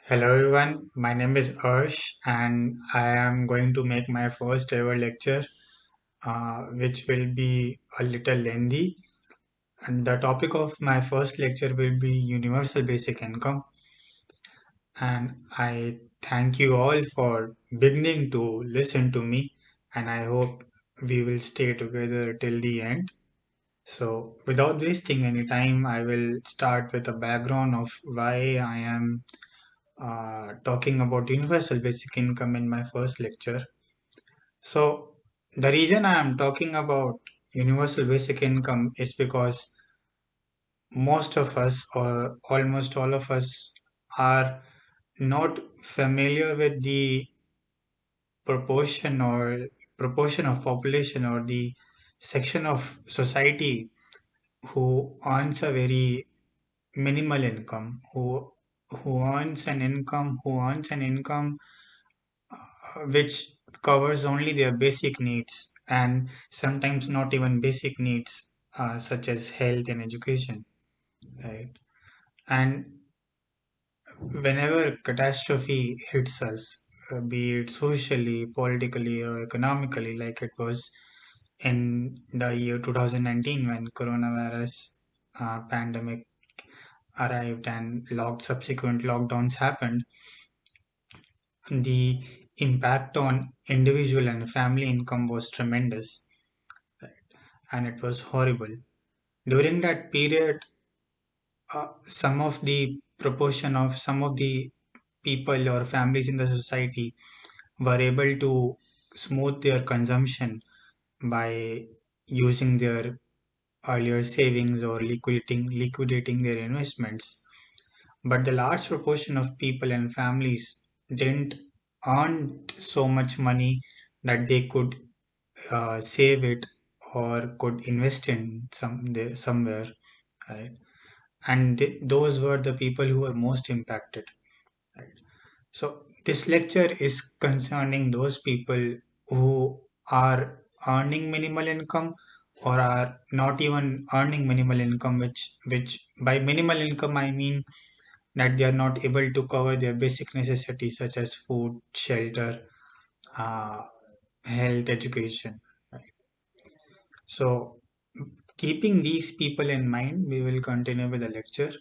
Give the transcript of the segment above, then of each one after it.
Hello everyone, my name is Arsh and I am going to make my first ever lecture, which will be a little lengthy. And the topic of my first lecture will be Universal Basic Income. And I thank you all for beginning to listen to me, and I hope we will stay together till the end. So, without wasting any time, I will start with a background of why I am talking about universal basic income in my first lecture. So, the reason I am talking about universal basic income is because most of us, or almost all of us, are not familiar with the proportion or proportion of population or the section of society who earns a very minimal income, who earns an income which covers only their basic needs and sometimes not even basic needs, such as health and education, right? And whenever catastrophe hits us, be it socially, politically, or economically, like it was in the year 2019 when coronavirus pandemic arrived and subsequent lockdowns happened, the impact on individual and family income was tremendous, right? And it was horrible. During that period, some of the people or families in the society were able to smooth their consumption by using their earlier savings or liquidating their investments. But the large proportion of people and families didn't earn so much money that they could save it or could invest in somewhere, right? And those were the people who were most impacted, right? So this lecture is concerning those people who are earning minimal income or are not even earning minimal income, which by minimal income I mean that they are not able to cover their basic necessities such as food, shelter, uh, health, education, right? So keeping these people in mind, we will continue with the lecture.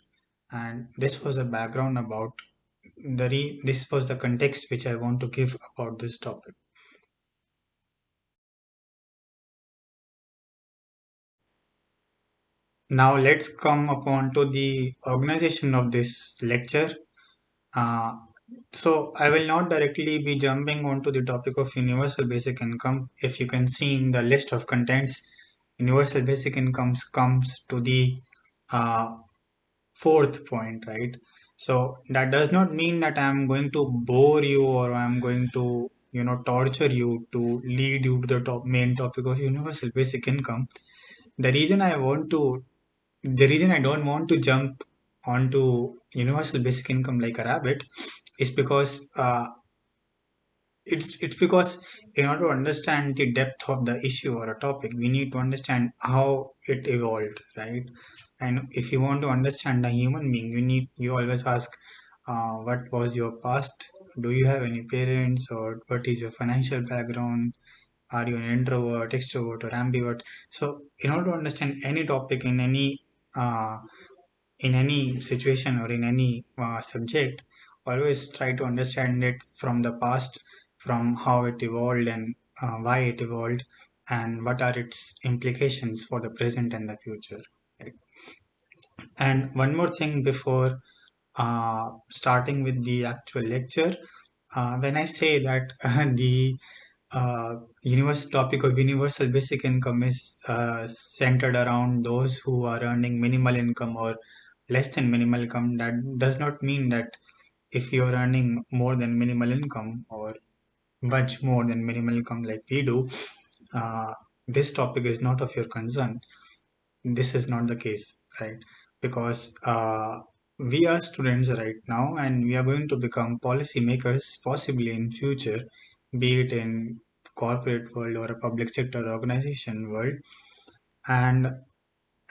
And this was a background about this was the context which I want to give about this topic. Now let's come upon to the organization of this lecture. Uh, so I will not directly be jumping onto the topic of universal basic income. If you can see in the list of contents, universal basic incomes comes to the uh, fourth point, right? So that does not mean that I'm going to bore you or I'm going to, torture you to lead you to the main topic of universal basic income. The reason I want to, the reason I don't want to jump onto universal basic income like a rabbit is because it's because in order to understand the depth of the issue or a topic, we need to understand how it evolved, right? And if you want to understand a human being, you always ask, what was your past? Do you have any parents, or what is your financial background? Are you an introvert, extrovert, or ambivert? So, in order to understand any topic uh, in any situation or in any subject, always try to understand it from the past, from how it evolved and why it evolved, and what are its implications for the present and the future. Right? And one more thing before starting with the actual lecture, when I say that the universe topic of universal basic income is centered around those who are earning minimal income or less than minimal income, that does not mean that if you're earning more than minimal income or much more than minimal income like we do, uh, this topic is not of your concern. This is not the case, right? Because we are students right now and we are going to become policy makers possibly in future, be it in corporate world or a public sector organization world. And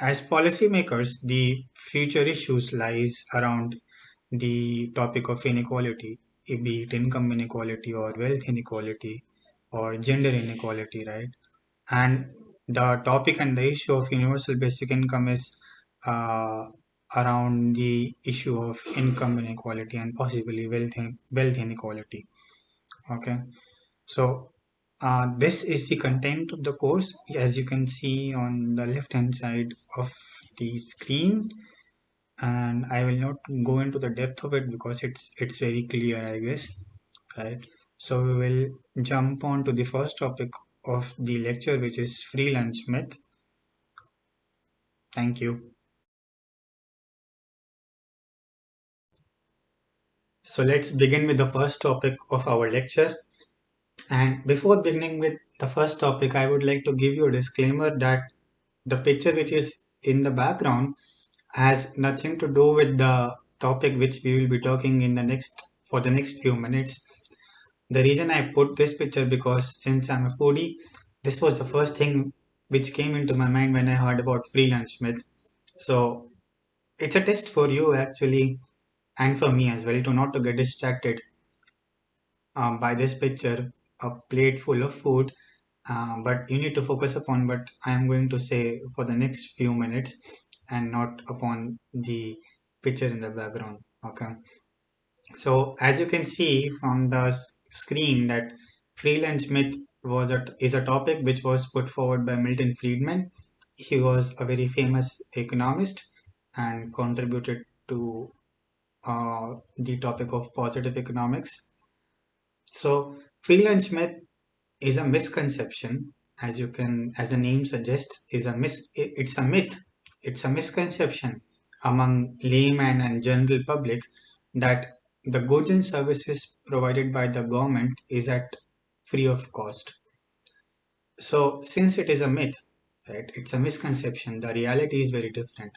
as policymakers, the future issues lies around the topic of inequality, be it income inequality or wealth inequality or gender inequality, right? And the topic and the issue of universal basic income is uh, around the issue of income inequality and possibly wealth inequality. Okay, so this is the content of the course, as you can see on the left hand side of the screen, and I will not go into the depth of it because it's very clear, I guess, right? So we will jump on to the first topic of the lecture, which is free lunch myth. Thank you. So let's begin with the first topic of our lecture. And before beginning with the first topic, I would like to give you a disclaimer that the picture which is in the background has nothing to do with the topic which we will be talking in the next few minutes. The reason I put this picture because since I'm a foodie, this was the first thing which came into my mind when I heard about free lunch myth. So it's a test for you actually, and for me as well, to not to get distracted by this picture, a plate full of food. But you need to focus upon what I am going to say for the next few minutes and not upon the picture in the background. Okay. So as you can see from the screen that freelance myth is a topic which was put forward by Milton Friedman. He was a very famous economist and contributed to the topic of positive economics. So freelance myth is a misconception, as the name suggests, it's a myth. It's a misconception among layman and general public that the goods and services provided by the government is at free of cost. So since it is a myth, right, it's a misconception, the reality is very different.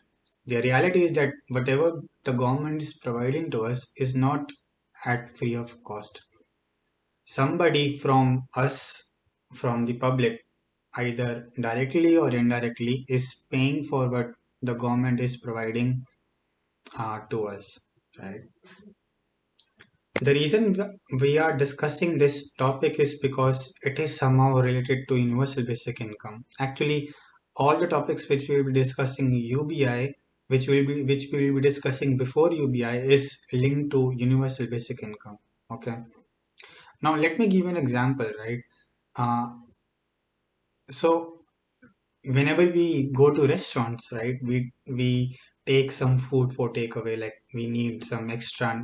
The reality is that whatever the government is providing to us is not at free of cost. Somebody from us, from the public, either directly or indirectly, is paying for what the government is providing to us, right? The reason we are discussing this topic is because it is somehow related to universal basic income. Actually, all the topics which we will be discussing UBI, which we will be discussing before UBI, is linked to universal basic income. Okay. Now let me give you an example, right? Uh, so whenever we go to restaurants, right, we take some food for takeaway, like we need some extra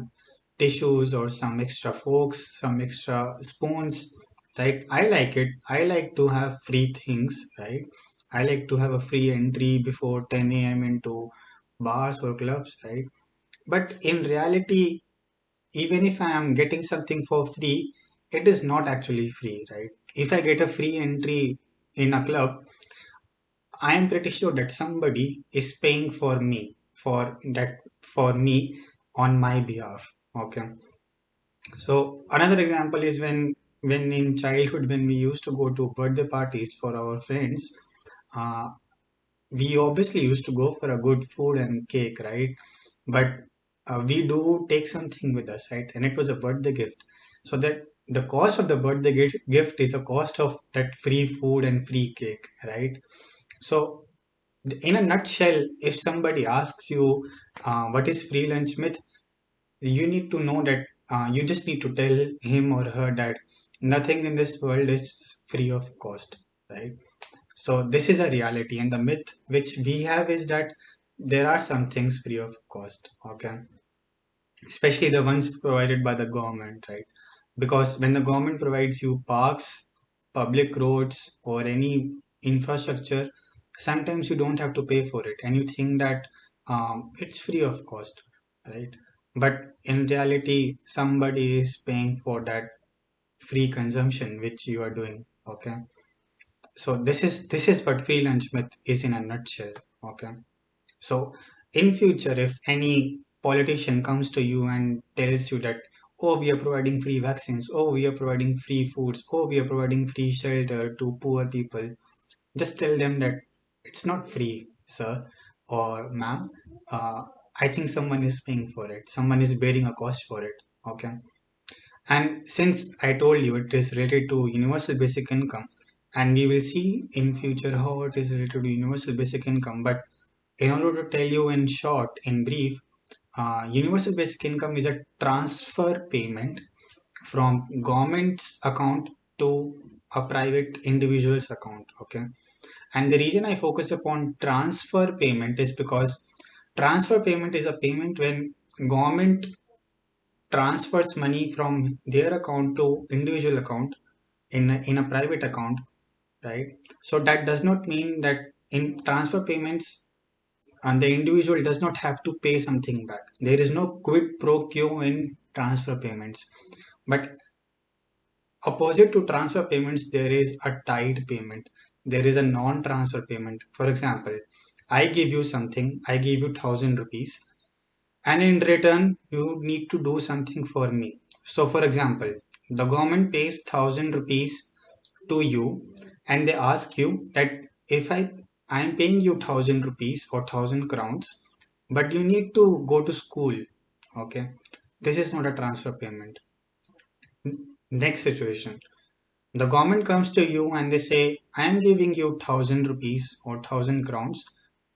tissues or some extra forks, some extra spoons, right? I like to have free things, right? I like to have a free entry before 10 a.m. into bars or clubs, right? But in reality, even if I am getting something for free, it is not actually free, right? If I get a free entry in a club, I am pretty sure that somebody is paying for me on my behalf. Okay. So another example is when in childhood when we used to go to birthday parties for our friends, uh, we obviously used to go for a good food and cake, right? But we do take something with us, right? And it was a birthday gift. So that the cost of the gift is a cost of that free food and free cake, right? So in a nutshell, if somebody asks you what is free lunch myth, you need to know that you just need to tell him or her that nothing in this world is free of cost, right? So this is a reality, and the myth which we have is that there are some things free of cost, okay? Especially the ones provided by the government, right? Because when the government provides you parks, public roads, or any infrastructure, sometimes you don't have to pay for it, and you think that it's free of cost, right? But in reality, somebody is paying for that free consumption which you are doing, okay? So this is what free lunch myth is in a nutshell, okay? So in future, if any politician comes to you and tells you that, oh, we are providing free vaccines, oh, we are providing free foods, oh, we are providing free shelter to poor people, just tell them that it's not free, sir or ma'am. I think someone is paying for it. Someone is bearing a cost for it. Okay. And since I told you it is related to universal basic income, and we will see in future how it is related to universal basic income. But in order to tell you in short, in brief, universal basic income is a transfer payment from government's account to a private individual's account. Okay. And the reason I focus upon transfer payment is because transfer payment is a payment when government transfers money from their account to individual account in a private account, right? So that does not mean that in transfer payments and the individual does not have to pay something back. There is no quid pro quo in transfer payments. But opposite to transfer payments, there is a tied payment. There is a non-transfer payment. For example, I give you something, I give you 1,000 rupees, and in return, you need to do something for me. So, for example, the government pays 1,000 rupees to you, and they ask you that if I am paying you 1,000 rupees or 1,000 crowns, but you need to go to school. Okay, this is not a transfer payment. Next situation. The government comes to you and they say, I am giving you 1,000 rupees or 1,000 crowns.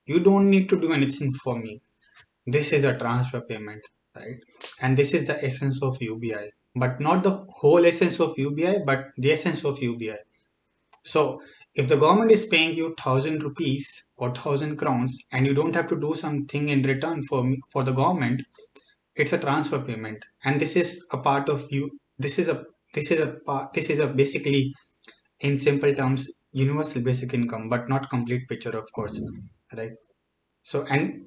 You don't need to do anything for me. This is a transfer payment, right? And this is the essence of UBI, but not the whole essence of UBI, but the essence of UBI. So if the government is paying you 1,000 rupees or 1,000 crowns and you don't have to do something in return for the government, it's a transfer payment. And this is a part of you. This is a basically, in simple terms, universal basic income, but not complete picture, of course, right? So, and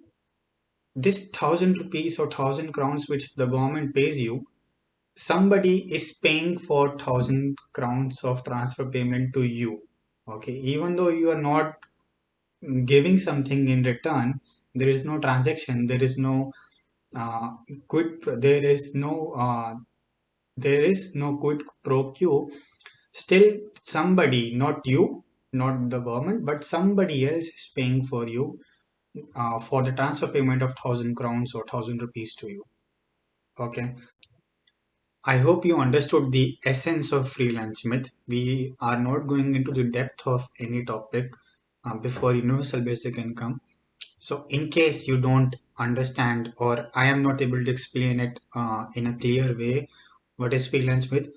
this 1,000 rupees or 1,000 crowns which the government pays you, somebody is paying for 1,000 crowns of transfer payment to you. Okay, even though you are not giving something in return, there is no transaction, there is no quid, there is no quid pro quo. Still, somebody, not you, not the government, but somebody else is paying for you for the transfer payment of 1,000 crowns or 1,000 rupees to you. Okay. I hope you understood the essence of freelance myth. We are not going into the depth of any topic before universal basic income. So, in case you don't understand or I am not able to explain it in a clear way, what is freelance myth,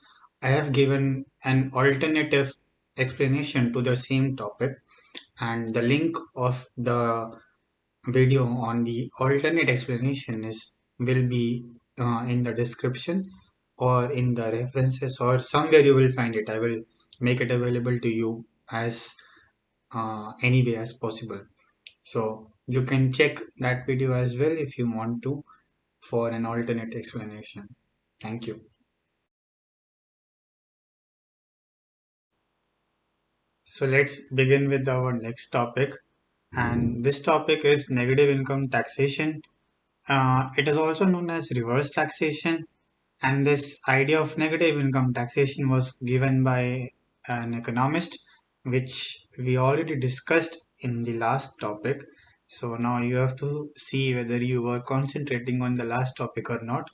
I have given an alternative explanation to the same topic, and the link of the video on the alternate explanation is will be in the description or in the references or somewhere you will find it. I will make it available to you as any way as possible. So you can check that video as well if you want to for an alternate explanation. Thank you. So let's begin with our next topic, and this topic is negative income taxation. It is also known as reverse taxation. And this idea of negative income taxation was given by an economist, which we already discussed in the last topic. So now you have to see whether you were concentrating on the last topic or not,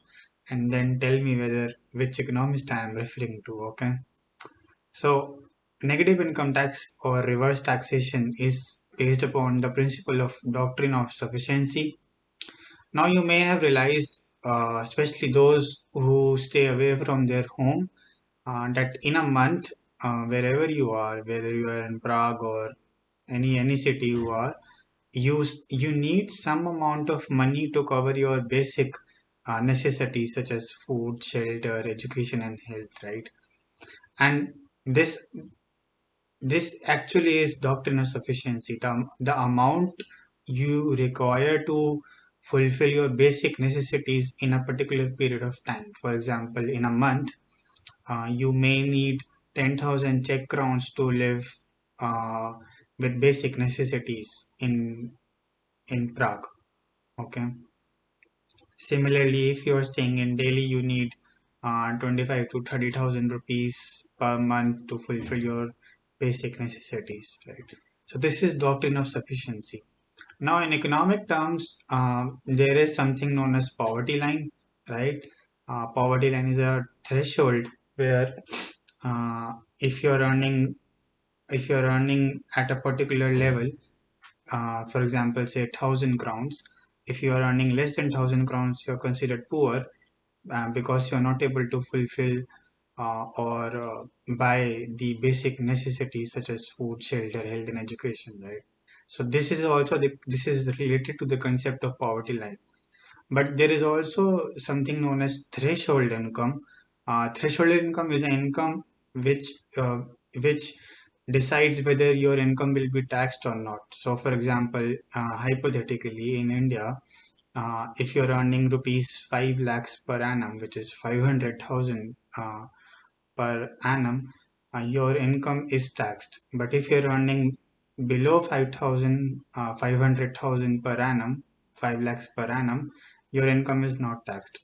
and then tell me whether which economist I am referring to. Okay. So negative income tax or reverse taxation is based upon the principle of doctrine of sufficiency. Now you may have realized, especially those who stay away from their home, that in a month, wherever you are, whether you are in Prague or any city you are, you need some amount of money to cover your basic necessities such as food, shelter, education, and health, right? And this this actually is doctrine of sufficiency. The amount you require to fulfill your basic necessities in a particular period of time. For example, in a month, you may need 10,000 Czech crowns to live uh, with basic necessities in Prague. Okay. Similarly, if you are staying in Delhi, you need 25 to 30,000 rupees per month to fulfill your basic necessities, right? So this is doctrine of sufficiency. Now, in economic terms, there is something known as poverty line, right? Poverty line is a threshold where uh, if you're earning if you're earning at a particular level, for example, say 1,000 crowns, if you are earning less than 1,000 crowns, you're considered poor because you're not able to fulfill or buy the basic necessities such as food, shelter, health, and education, right? So this is related to the concept of poverty line. But there is also something known as threshold income. Threshold income is an income which uh, which decides whether your income will be taxed or not. So, for example, hypothetically, in India, if you're earning rupees 5 lakhs per annum, which is 500,000 per annum, your income is taxed. But if you're earning below 500,000 per annum, 5 lakhs per annum, your income is not taxed,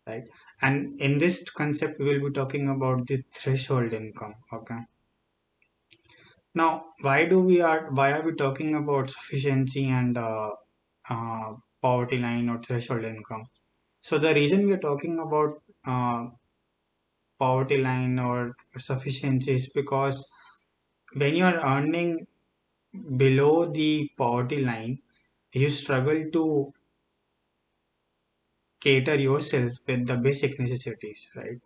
right? And in this concept, we will be talking about the threshold income. Okay. Now, why are we talking about sufficiency and uh, poverty line or threshold income? So the reason we are talking about poverty line or sufficiency is because when you are earning below the poverty line, you struggle to cater yourself with the basic necessities, right?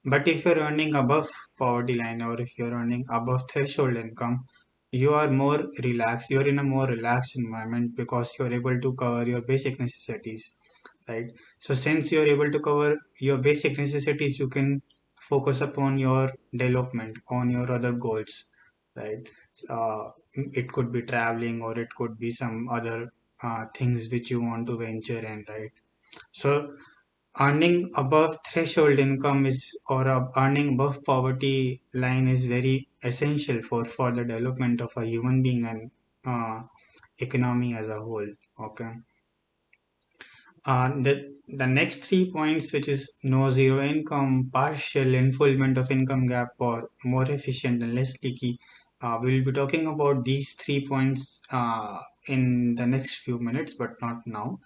But if you're earning above poverty line or if you're earning above threshold income, you are more relaxed. You're in a more relaxed environment because you're able to cover your basic necessities, right? So since you're able to cover your basic necessities, you can focus upon your development, on your other goals, right? It could be traveling or it could be some other things which you want to venture in, right? So earning above threshold income is or earning above poverty line is very essential for the development of a human being and economy as a whole. Okay. The next 3 points, which is no zero income, partial infillment of income gap, or more efficient and less leaky, we will be talking about these 3 points in the next few minutes, but not now.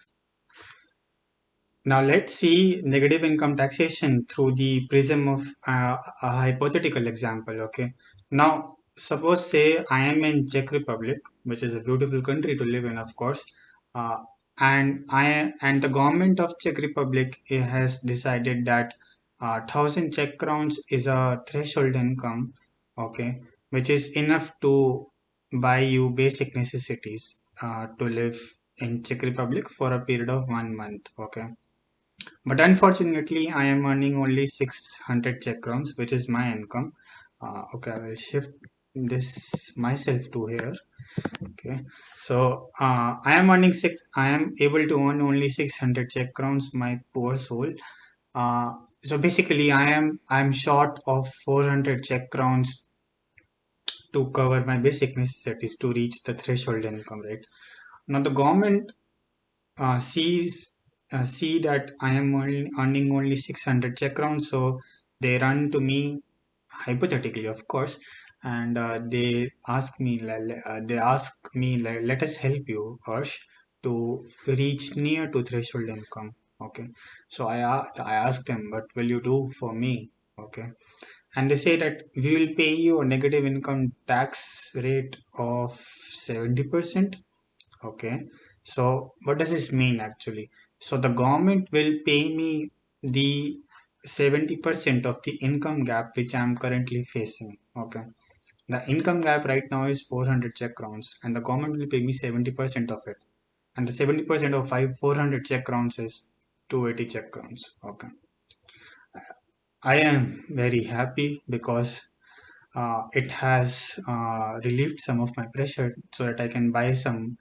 Now let's see negative income taxation through the prism of a hypothetical example. Okay. Now suppose say I am in Czech Republic, which is a beautiful country to live in, of course, uh, and the government of Czech Republic has decided that 1,000 Czech crowns is a threshold income. Okay, which is enough to buy you basic necessities to live in Czech Republic for a period of 1 month. Okay, but unfortunately, I am earning only 600 Czech crowns, which is my income. Okay, I will shift this myself to here. Okay, so I am able to earn only 600 Czech crowns, my poor soul. Uh, so basically, I'm short of 400 Czech crowns to cover my basic necessities to reach the threshold income, right? Now the government see that I am only earning only 600 Czech crowns, so they run to me hypothetically, of course, and they ask me, let us help you, Harsh, to reach near to threshold income. Okay, so I asked them, what will you do for me? Okay, and they say that we will pay you a negative income tax rate of 70%. Okay, so what does this mean actually? So the government will pay me the 70% of the income gap which I am currently facing. Okay, the income gap right now is 400 Czech crowns, and the government will pay me 70% of it. And the 70% of 400 Czech crowns is 280 Czech crowns. Okay, I am very happy because it has relieved some of my pressure so that I can buy some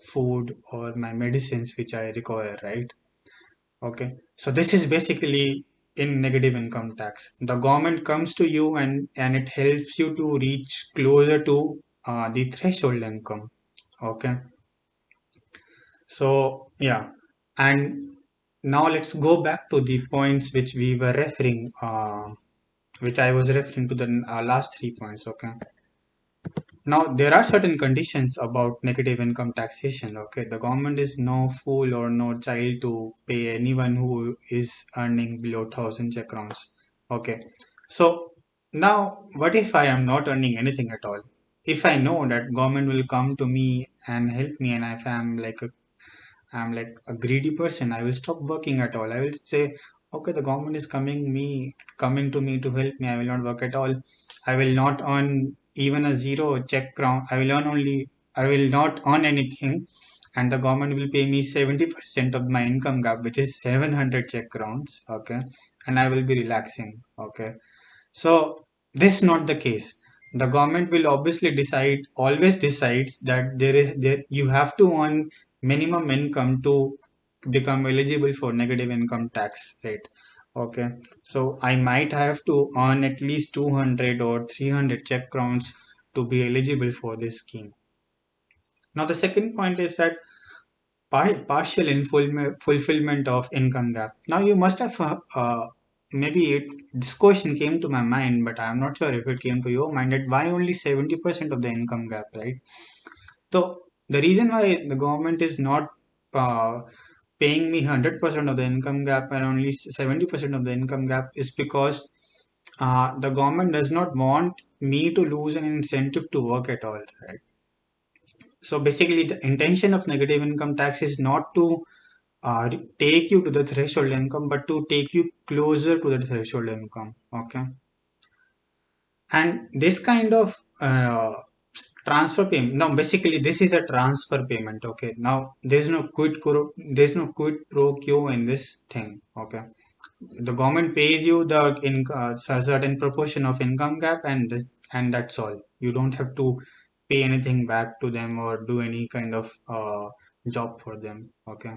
food or my medicines which I require, right? Okay, so this is basically in negative income tax. The government comes to you and it helps you to reach closer to the threshold income. Okay, so yeah, and now let's go back to the points which we were referring, which I was referring to the last 3 points. Okay. Now, there are certain conditions about negative income taxation. Okay, the government is no fool or no child to pay anyone who is earning below 1,000 Czech crowns. Okay, so now what if I am not earning anything at all? If I know that government will come to me and help me, and if I'm like a greedy person, I will stop working at all. I will say, okay, the government is coming to me to help me. I will not work at all. I will not earn even a zero Czech crown. I will not earn anything, and the government will pay me 70% of my income gap, which is 700 Czech crowns. Okay, and I will be relaxing. Okay, so this is not the case. The government will obviously always decides that there you have to earn minimum income to become eligible for negative income tax rate. Okay, so I might have to earn at least 200 or 300 Czech crowns to be eligible for this scheme. Now the second point is that partial fulfillment of income gap. Now you must have this question came to my mind, but I'm not sure if it came to your mind that why only 70% of the income gap, right? So the reason why the government is not uh, paying me 100% of the income gap and only 70% of the income gap is because the government does not want me to lose an incentive to work at all, right? So basically, the intention of negative income tax is not to take you to the threshold income, but to take you closer to the threshold income. Okay, and this kind of transfer payment. Now, basically, this is a transfer payment. Okay, now there's no quid pro quo in this thing. Okay, the government pays you the certain proportion of income gap, and that's all. You don't have to pay anything back to them or do any kind of job for them. Okay,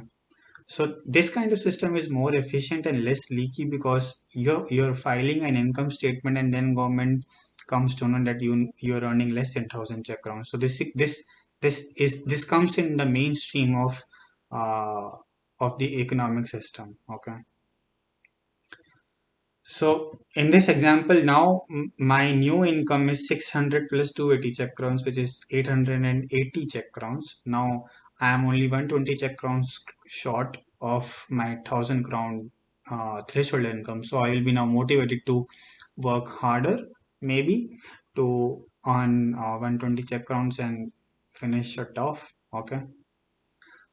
so this kind of system is more efficient and less leaky because you're filing an income statement and then government comes to know that you're earning less than 1,000 Czech crowns. So this comes in the mainstream uh, of the economic system. Okay. So in this example now, my new income is 600 plus 280 Czech crowns, which is 880 Czech crowns. Now I am only 120 Czech crowns short of my 1,000 crown threshold income. So I will be now motivated to work harder, maybe to earn 120 Czech crowns and finish it off. Okay.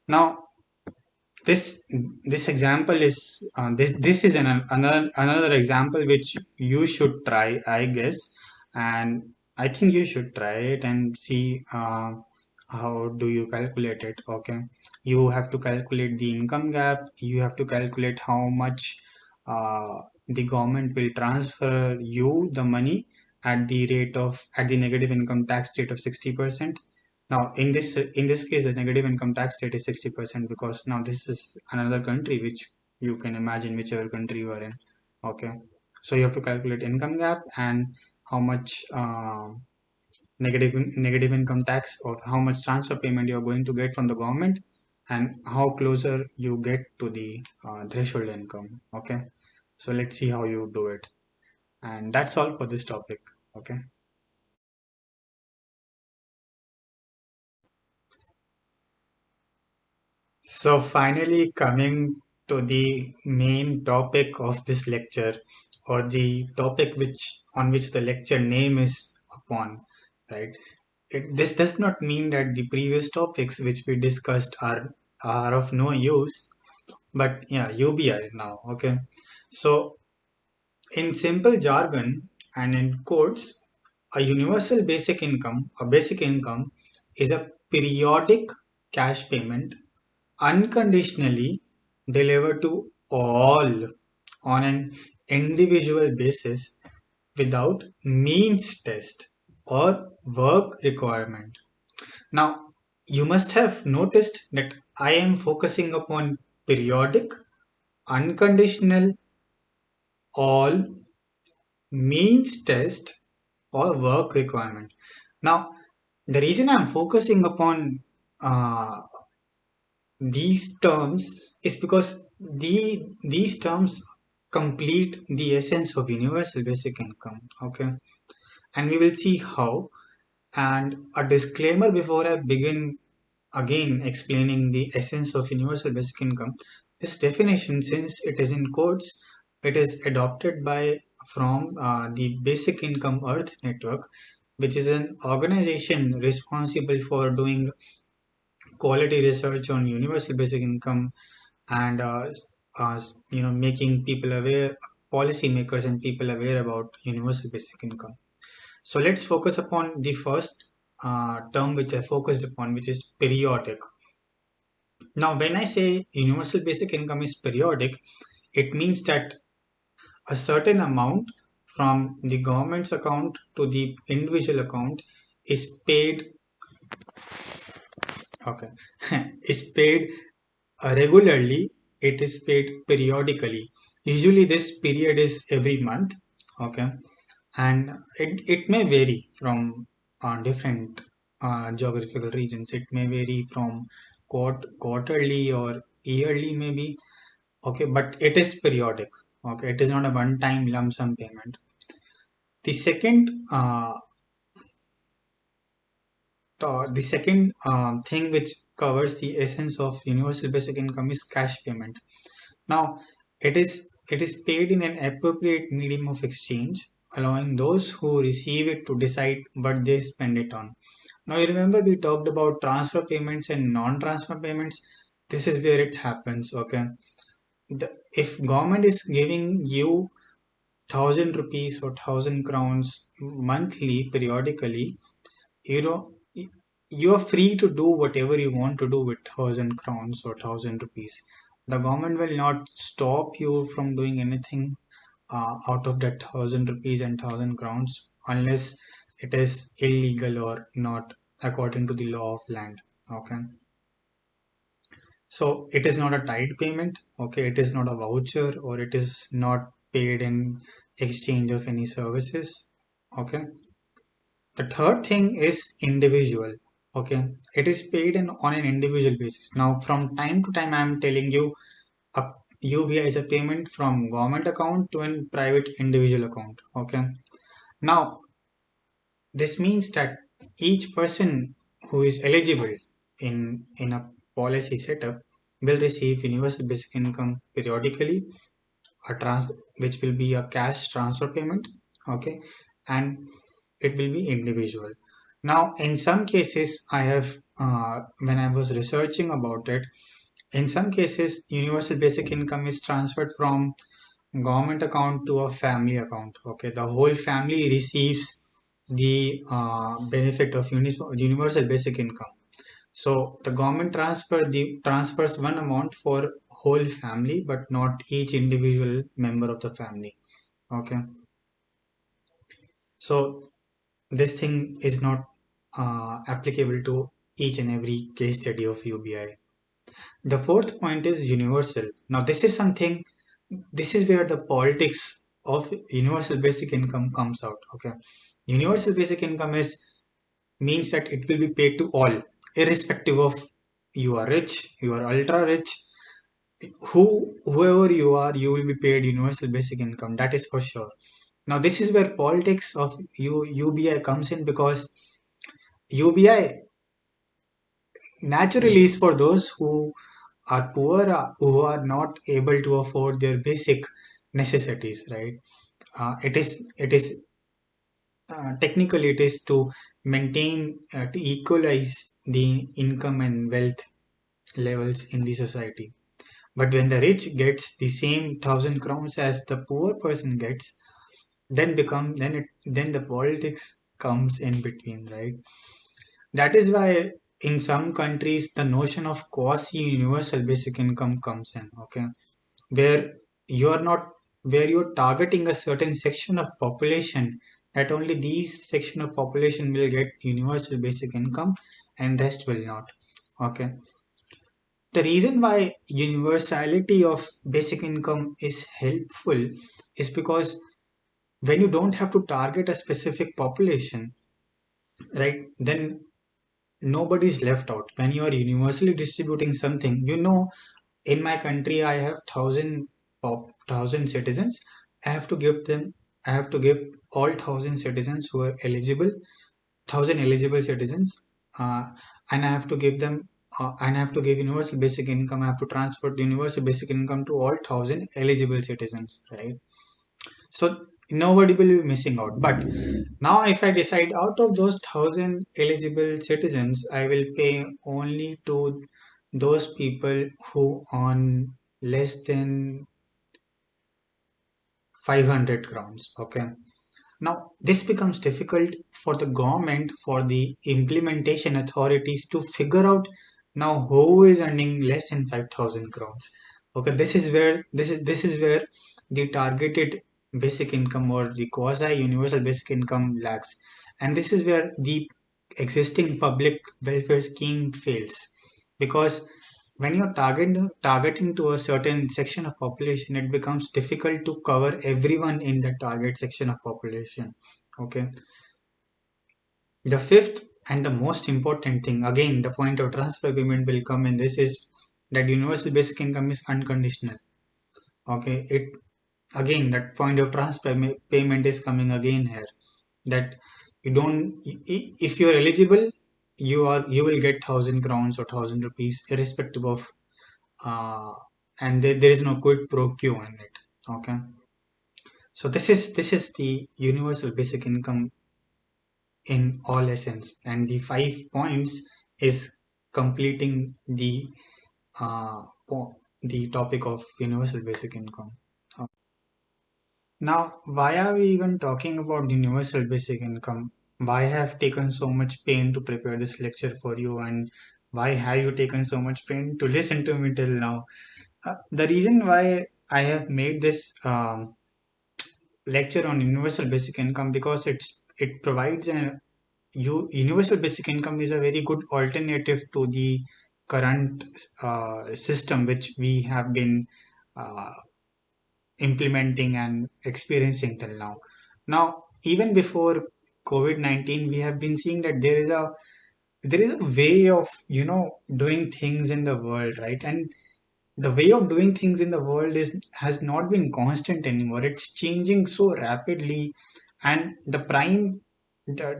Now this this example is this is another example which you should try, I guess, and I think you should try it and see how do you calculate it. Okay, you have to calculate the income gap, you have to calculate how much the government will transfer you the money at the negative income tax rate of 60%. Now, in this case, the negative income tax rate is 60% because now this is another country which you can imagine whichever country you are in. Okay, so you have to calculate income gap and how much negative income tax or how much transfer payment you are going to get from the government and how closer you get to the threshold income. Okay, so let's see how you do it, and that's all for this topic. Okay. So finally coming to the main topic of this lecture, or the topic which on which the lecture name is upon, right? This does not mean that the previous topics which we discussed are of no use, but yeah, UBI now. Okay. So in simple jargon and in quotes, a basic income is a periodic cash payment unconditionally delivered to all on an individual basis without means test or work requirement. Now, you must have noticed that I am focusing upon periodic, unconditional, all, means test, or work requirement. Now, the reason I'm focusing upon these terms is because these terms complete the essence of universal basic income. Okay, and we will see how. And a disclaimer before I begin again explaining the essence of universal basic income. This definition, since it is in quotes, it is adopted by from the Basic Income Earth Network, which is an organization responsible for doing quality research on universal basic income and making people aware, policymakers and people aware about universal basic income. So let's focus upon the first term which I focused upon, which is periodic. Now, when I say universal basic income is periodic, it means that a certain amount from the government's account to the individual account is paid, okay, is paid regularly. It is paid periodically. Usually, this period is every month, okay, and it may vary from different geographical regions. It may vary from quarterly or yearly, maybe. Okay, but it is periodic. Okay, it is not a one-time lump sum payment. The second, thing which covers the essence of universal basic income is cash payment. Now, it is paid in an appropriate medium of exchange, allowing those who receive it to decide what they spend it on. Now, you remember we talked about transfer payments and non-transfer payments. This is where it happens. Okay, if government is giving you 1,000 rupees or 1,000 crowns monthly periodically, you know you are free to do whatever you want to do with 1,000 crowns or 1,000 rupees. The government will not stop you from doing anything out of that 1,000 rupees and 1,000 crowns unless it is illegal or not according to the law of land. Okay, so it is not a tied payment. Okay, it is not a voucher or it is not paid in exchange of any services. Okay, the third thing is individual. Okay, it is paid on an individual basis. Now, from time to time, I am telling you, a UBI is a payment from government account to a private individual account. Okay, now this means that each person who is eligible in a policy setup will receive universal basic income periodically, a trans which will be a cash transfer payment. Okay, and it will be individual. Now, in some cases, I have when I was researching about it, in some cases, universal basic income is transferred from government account to a family account. Okay, the whole family receives the benefit of universal basic income. So the government transfers one amount for whole family, but not each individual member of the family. Okay, so this thing is not applicable to each and every case study of UBI. The fourth point is universal. Now, this is where the politics of universal basic income comes out. Okay, universal basic income means that it will be paid to all, irrespective of you are rich, you are ultra rich, whoever you are, you will be paid universal basic income. That is for sure. Now, this is where politics of UBI comes in, because UBI naturally is for those who are poor, who are not able to afford their basic necessities, right? It is technically it is to maintain, to equalize the income and wealth levels in the society. But when the rich gets the same 1,000 crowns as the poor person gets, then the politics comes in between, right? That is why in some countries the notion of quasi universal basic income comes in. Okay, where you are not where you're targeting a certain section of population, that only these section of population will get universal basic income and rest will not. Okay, the reason why universality of basic income is helpful is because when you don't have to target a specific population, right, then nobody's left out. When you are universally distributing something, in my country I have 1,000 citizens. I have to give all 1,000 citizens who are eligible 1,000 eligible citizens, uh, and I have to give them, and I have to give universal basic income. I have to transfer the universal basic income to all 1,000 eligible citizens, right? So nobody will be missing out. But now, if I decide out of those 1,000 eligible citizens, I will pay only to those people who earn less than 500 crowns. Okay. Now, this becomes difficult for the government, for the implementation authorities to figure out now who is earning less than 5,000 crowns. Okay, this is where the targeted basic income or the quasi universal basic income lacks, and this is where the existing public welfare scheme fails, because when you're targeting to a certain section of population, it becomes difficult to cover everyone in the target section of population. Okay. The fifth and the most important thing, again, the point of transfer payment will come in this, is that universal basic income is unconditional. Okay. It again, that point of transfer payment is coming again here. That you don't, if you're eligible, you will get 1,000 crowns or 1,000 rupees, irrespective of and there is no quid pro quo in it. Okay, so this is the universal basic income in all essence, and the 5 points is completing uh, the topic of universal basic income. Now, why are we even talking about universal basic income? Why have taken so much pain to prepare this lecture for you, and why have you taken so much pain to listen to me till now? The reason why I have made this lecture on universal basic income, because it provides universal basic income is a very good alternative to the current system which we have been uh, implementing and experiencing till now. Now, even before COVID-19, we have been seeing that there is a way of doing things in the world, right? And the way of doing things in the world is has not been constant anymore. It's changing so rapidly, and the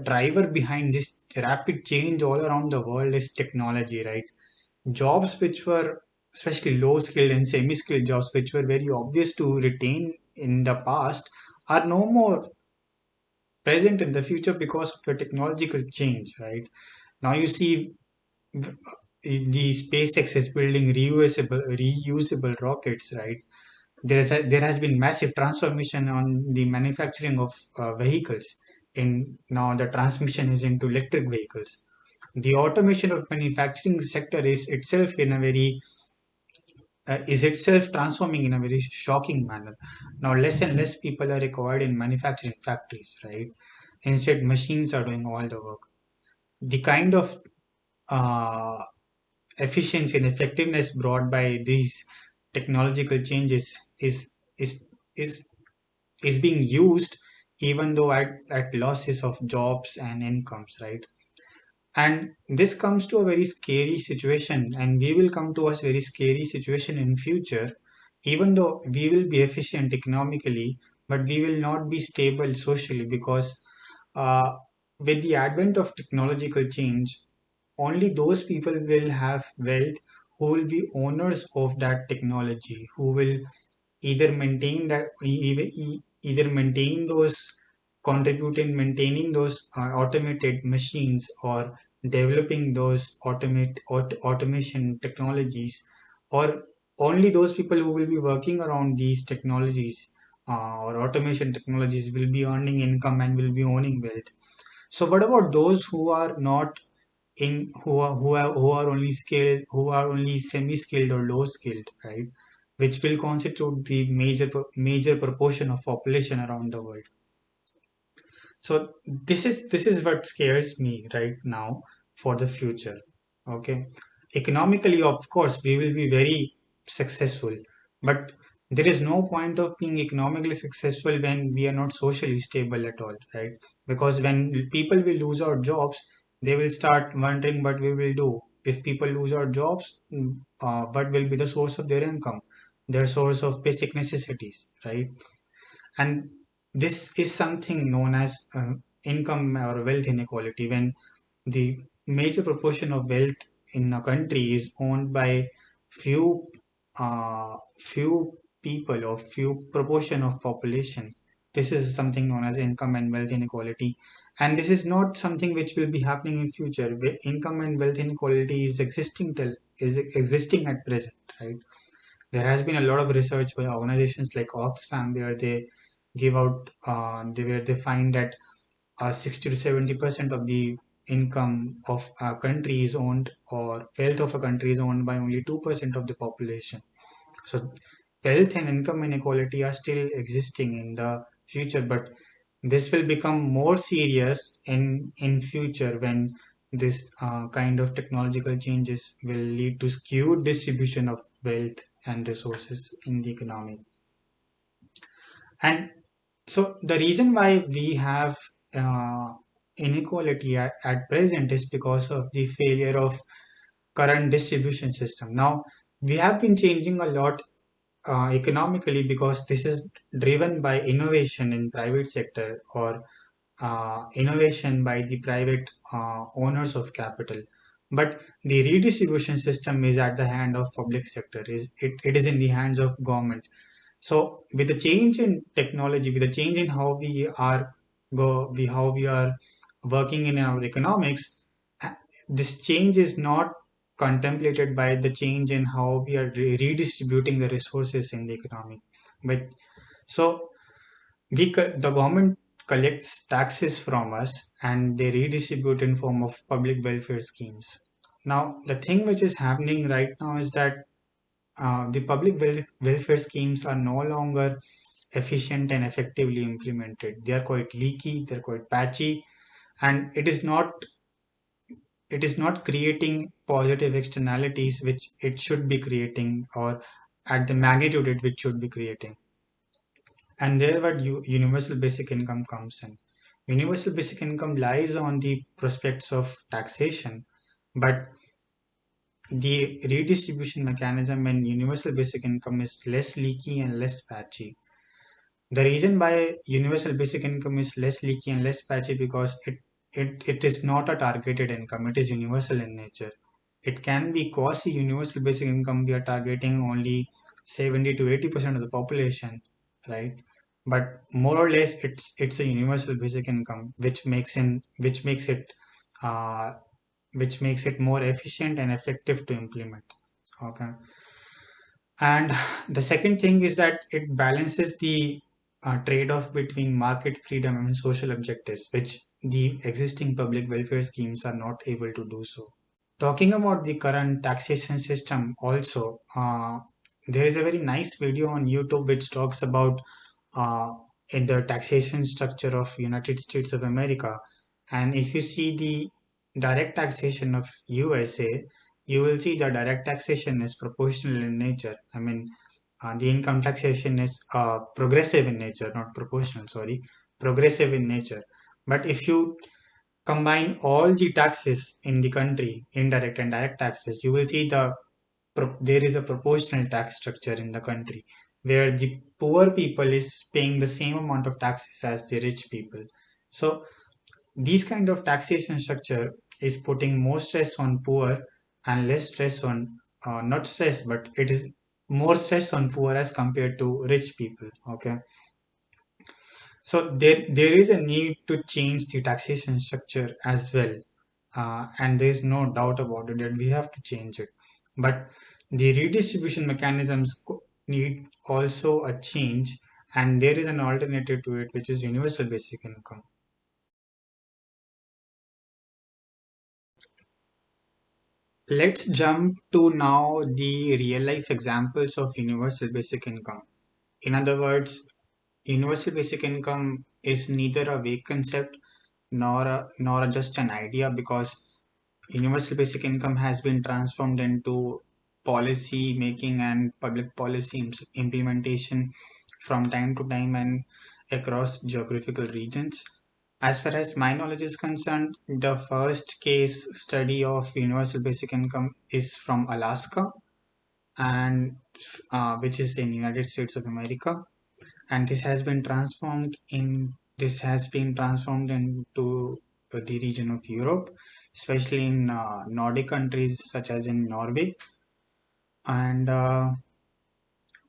driver behind this rapid change all around the world is technology, right? Jobs which were especially low skilled and semi skilled jobs which were very obvious to retain in the past are no more present in the future because of the technological change, right? Now you see the SpaceX is building reusable rockets, right? There has been massive transformation on the manufacturing of vehicles. In now the transmission is into electric vehicles. The automation of manufacturing sector is itself transforming in a very shocking manner. Now less and less people are required in manufacturing factories, right? Instead, machines are doing all the work. The kind of uh, efficiency and effectiveness brought by these technological changes is is being used, even though at losses of jobs and incomes, right? And this comes to a very scary situation, and we will come to a very scary situation in future. Even though we will be efficient economically, but we will not be stable socially, because uh, with the advent of technological change, only those people will have wealth who will be owners of that technology, who will either maintain either maintain those, contribute in maintaining those automated machines, or developing those automation technologies, or only those people who will be working around these technologies or automation technologies will be earning income and will be owning wealth. So what about those who are not in who are only skilled, who are only semi skilled or low skilled, right? Which will constitute the major proportion of population around the world. So this is what scares me right now for the future. Okay, economically, of course, we will be very successful, but there is no point of being economically successful when we are not socially stable at all, right? Because when people will lose our jobs, they will start wondering what we will do. If people lose our jobs, what will be the source of their income, their source of basic necessities, right? And this is something known as income or wealth inequality when the major proportion of wealth in a country is owned by few few people or few proportion of population. This is something known as income and wealth inequality, and this is not something which will be happening in future. Income and wealth inequality is existing at present, right? There has been a lot of research by organizations like Oxfam where they give out where they find that 60 to 70% of the income of a country is owned, or wealth of a country is owned by only 2% of the population. So wealth and income inequality are still existing in the future, but this will become more serious in future when this kind of technological changes will lead to skewed distribution of wealth and resources in the economy. And so the reason why we have uh, inequality at present is because of the failure of current distribution system. Now we have been changing a lot economically because this is driven by innovation in private sector or innovation by the private owners of capital. But the redistribution system is at the hand of public sector. It is in the hands of government. So with the change in technology, with the change in how we are working in our economics, uh, this change is not contemplated by the change in how we are redistributing the resources in the economy. But so the government collects taxes from us and they redistribute in form of public welfare schemes. Now the thing which is happening right now is that the public welfare schemes are no longer efficient and effectively implemented. They are quite leaky, they're quite patchy, and it is not creating positive externalities which it should be creating, or at the magnitude at which should be creating. And there what universal basic income comes in. Universal basic income lies on the prospects of taxation, but the redistribution mechanism in universal basic income is less leaky and less patchy. The reason why universal basic income is less leaky and less patchy because it is not a targeted income, it is universal in nature. It can be quasi universal basic income, we are targeting only 70 to 80% of the population, right? But more or less it's a universal basic income uh, which makes it more efficient and effective to implement. Okay. And the second thing is that it balances the trade-off between market freedom and social objectives, which the existing public welfare schemes are not able to do so. Talking about the current taxation system, also, there is a very nice video on YouTube which talks about uh, in the taxation structure of United States of America. And if you see the direct taxation of USA, you will see the direct taxation is proportional in nature. I mean, the income taxation is progressive in nature, not proportional, sorry, progressive in nature. But if you combine all the taxes in the country, indirect and direct taxes, you will see there is a proportional tax structure in the country where the poor people is paying the same amount of taxes as the rich people. So these kind of taxation structure is putting more stress on poor and less stress on not stress, but it is more stress on poor as compared to rich people. Okay, so there is a need to change the taxation structure as well, and there is no doubt about it that we have to change it. But the redistribution mechanisms need also a change, and there is an alternative to it, which is universal basic income. Let's jump to now the real life examples of universal basic income. In other words, universal basic income is neither a vague concept nor just an idea, because universal basic income has been transformed into policy making and public policy implementation from time to time and across geographical regions. As far as my knowledge is concerned, the first case study of universal basic income is from Alaska, and which is in United States of America, and this has been transformed in this has been transformed into the region of Europe, especially in Nordic countries such as in Norway. And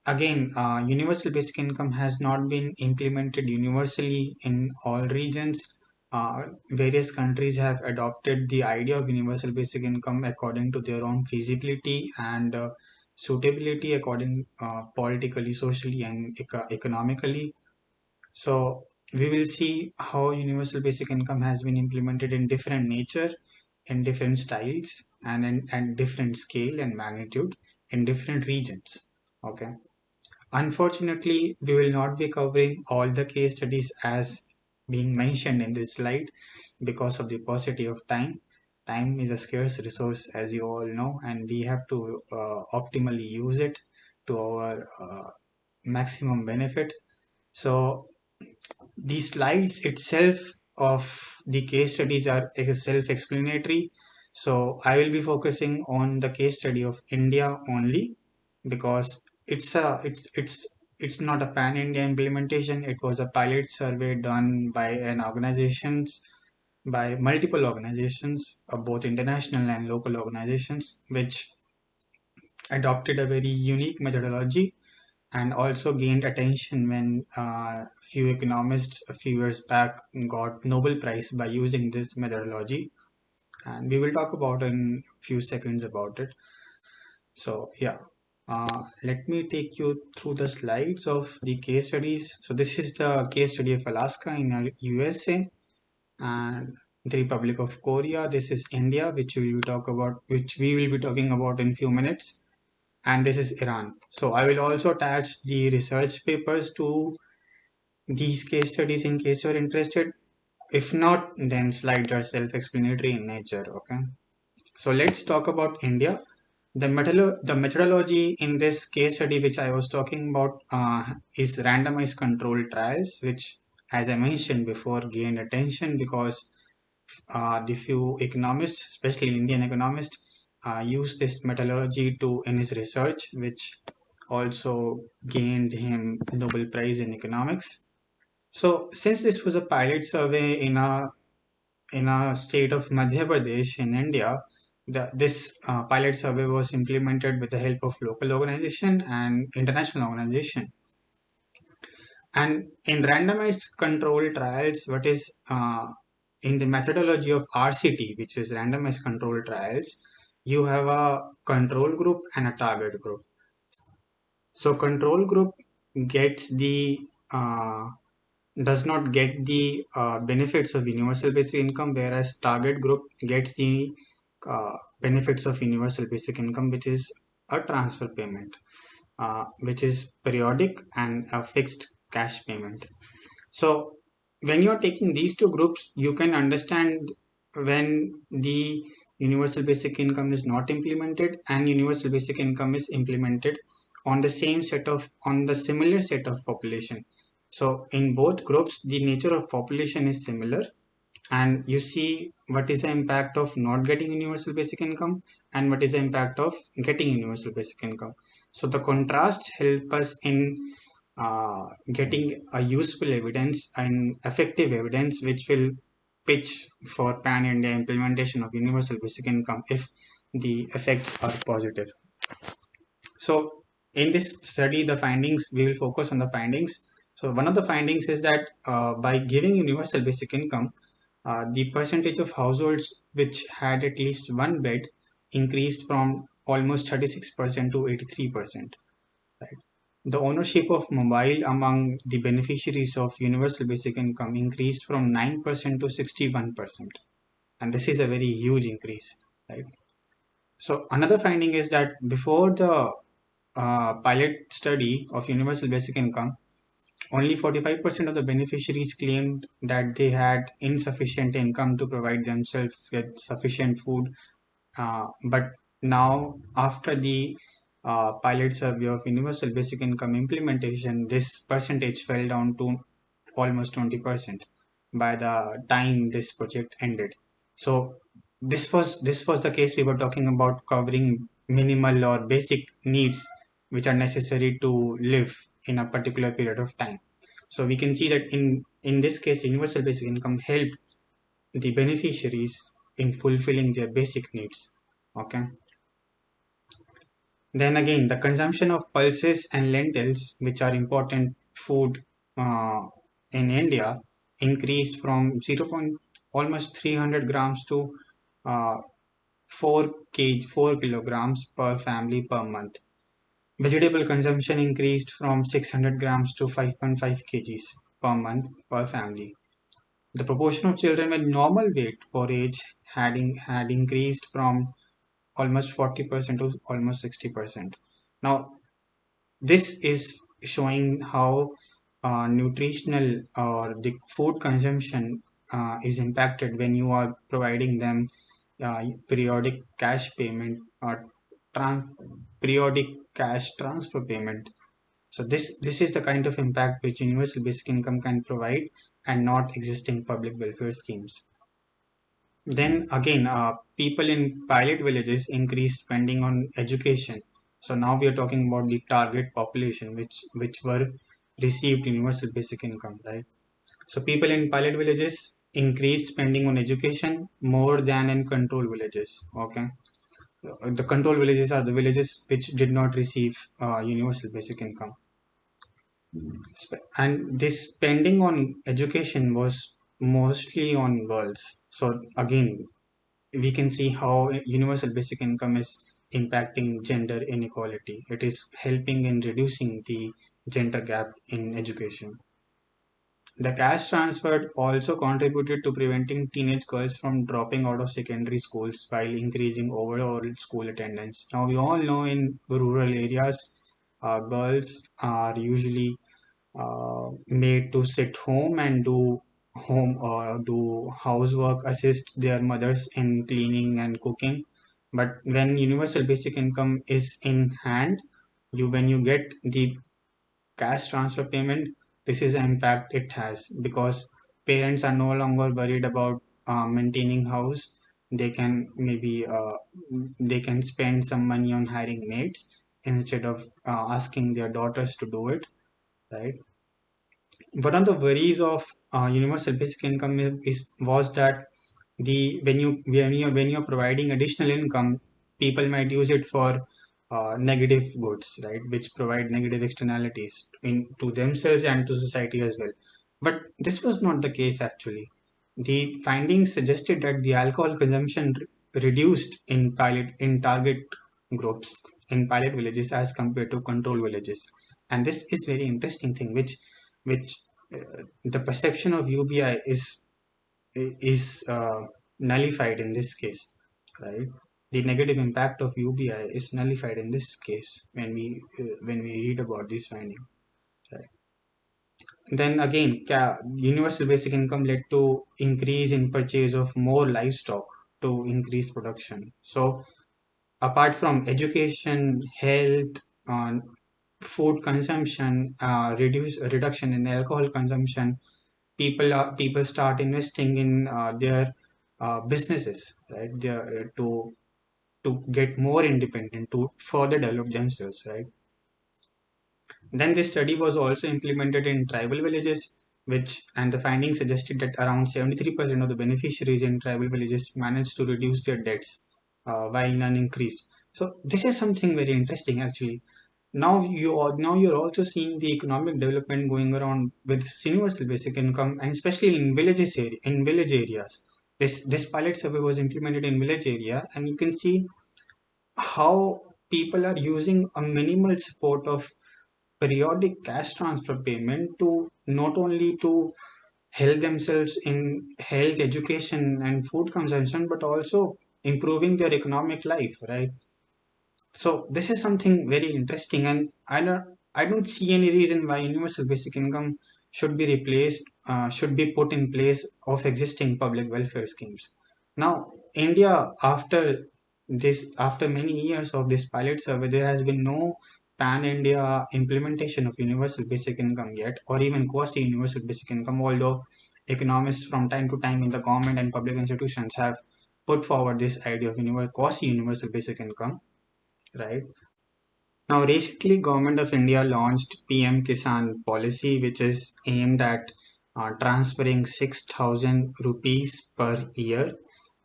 again, universal basic income has not been implemented universally in all regions. Various countries have adopted the idea of universal basic income according to their own feasibility and suitability, according politically, socially, and economically. So we will see how universal basic income has been implemented in different nature, in different styles, and different scale and magnitude in different regions. Okay. Unfortunately, we will not be covering all the case studies as being mentioned in this slide because of the paucity of time. Time is a scarce resource, as you all know, and we have to optimally use it to our maximum benefit. So the slides itself of the case studies are self-explanatory. So I will be focusing on the case study of India only because it's not a pan-India implementation. It was a pilot survey done by by multiple organizations, both international and local organizations, which adopted a very unique methodology and also gained attention when few economists a few years back got Nobel Prize by using this methodology. And we will talk about in few seconds about it. So yeah, let me take you through the slides of the case studies. So this is the case study of Alaska in USA and the Republic of Korea. This is India, which we will be talking about in few minutes, and this is Iran. So I will also attach the research papers to these case studies in case you're interested. If not, then slides are self-explanatory in nature. Okay. So let's talk about India. The methodology in this case study, which I was talking about, is randomized controlled trials, which, as I mentioned before, gained attention because the few economists, especially Indian economists, used this methodology to in his research, which also gained him Nobel Prize in economics. So, since this was a pilot survey in a state of Madhya Pradesh in India, this pilot survey was implemented with the help of local organization and international organization. And in randomized control trials, what is in the methodology of RCT, which is randomized control trials, you have a control group and a target group. So control group gets the does not get the benefits of universal basic income, whereas target group gets the benefits of universal basic income, which is a transfer payment, which is periodic and a fixed cash payment. So when you're taking these two groups, you can understand when the universal basic income is not implemented and universal basic income is implemented on the similar set of population. So in both groups, the nature of population is similar, and you see what is the impact of not getting universal basic income and what is the impact of getting universal basic income. So the contrast help us in getting a useful evidence and effective evidence which will pitch for pan-India implementation of universal basic income if the effects are positive. So in this study, the findings, we will focus on the findings. So one of the findings is that by giving universal basic income, the percentage of households which had at least one bed increased from almost 36% to 83%. Right? The ownership of mobile among the beneficiaries of universal basic income increased from 9% to 61%. And this is a very huge increase. Right? So another finding is that before the pilot study of universal basic income, only 45% of the beneficiaries claimed that they had insufficient income to provide themselves with sufficient food. But now, after the pilot survey of universal basic income implementation, this percentage fell down to almost 20% by the time this project ended. So this was the case we were talking about, covering minimal or basic needs which are necessary to live in a particular period of time. So we can see that in this case, universal basic income helped the beneficiaries in fulfilling their basic needs. Okay. Then again, the consumption of pulses and lentils, which are important food uh, in India, increased from 0. Almost 300 grams to uh, 4 kilograms per family per month. Vegetable consumption increased from 600 grams to 5.5 kgs per month per family. The proportion of children with normal weight for age had increased from almost 40% to almost 60%. Now, this is showing how nutritional or the food consumption is impacted when you are providing them periodic cash payment or tran- periodic cash transfer payment. So this is the kind of impact which universal basic income can provide and not existing public welfare schemes. Then again, people in pilot villages increase spending on education. So now we are talking about the target population, which were received universal basic income, right? So people in pilot villages increase spending on education more than in control villages. Okay, the control villages are the villages which did not receive universal basic income, and this spending on education was mostly on girls. So again, we can see how universal basic income is impacting gender inequality. It is helping in reducing the gender gap in education. The cash transferred also contributed to preventing teenage girls from dropping out of secondary schools while increasing overall school attendance. Now, we all know in rural areas, girls are usually made to sit home and do home or do housework, assist their mothers in cleaning and cooking. But when universal basic income is in hand, when you get the cash transfer payment, this is the impact it has, because parents are no longer worried about maintaining house. They can maybe they can spend some money on hiring maids instead of asking their daughters to do it, right? One of the worries of universal basic income was that the when you're providing additional income, people might use it for negative goods, right, which provide negative externalities to themselves and to society as well. But this was not the case actually. The findings suggested that the alcohol consumption reduced in target groups in pilot villages as compared to control villages, and this is very interesting thing, which the perception of UBI is nullified in this case, right? The negative impact of UBI is nullified in this case when we read about this finding, right? Then again, universal basic income led to increase in purchase of more livestock to increase production. So apart from education, health, food consumption, reduction in alcohol consumption, people start investing in their businesses, right? To get more independent, to further develop themselves, right? Then this study was also implemented in tribal villages, which and the findings suggested that around 73% of the beneficiaries in tribal villages managed to reduce their debts while none increased. So this is something very interesting actually. Now you're also seeing the economic development going around with universal basic income, and especially in village areas. This pilot survey was implemented in village area, and you can see how people are using a minimal support of periodic cash transfer payment to not only to help themselves in health, education, and food consumption, but also improving their economic life, right? So this is something very interesting, and I don't see any reason why universal basic income should be put in place of existing public welfare schemes. Now, India, after many years of this pilot survey, there has been no pan-India implementation of universal basic income yet, or even quasi-universal basic income. Although economists from time to time in the government and public institutions have put forward this idea of quasi-universal basic income, right? Now, recently, Government of India launched PM Kisan policy, which is aimed at transferring 6,000 rupees per year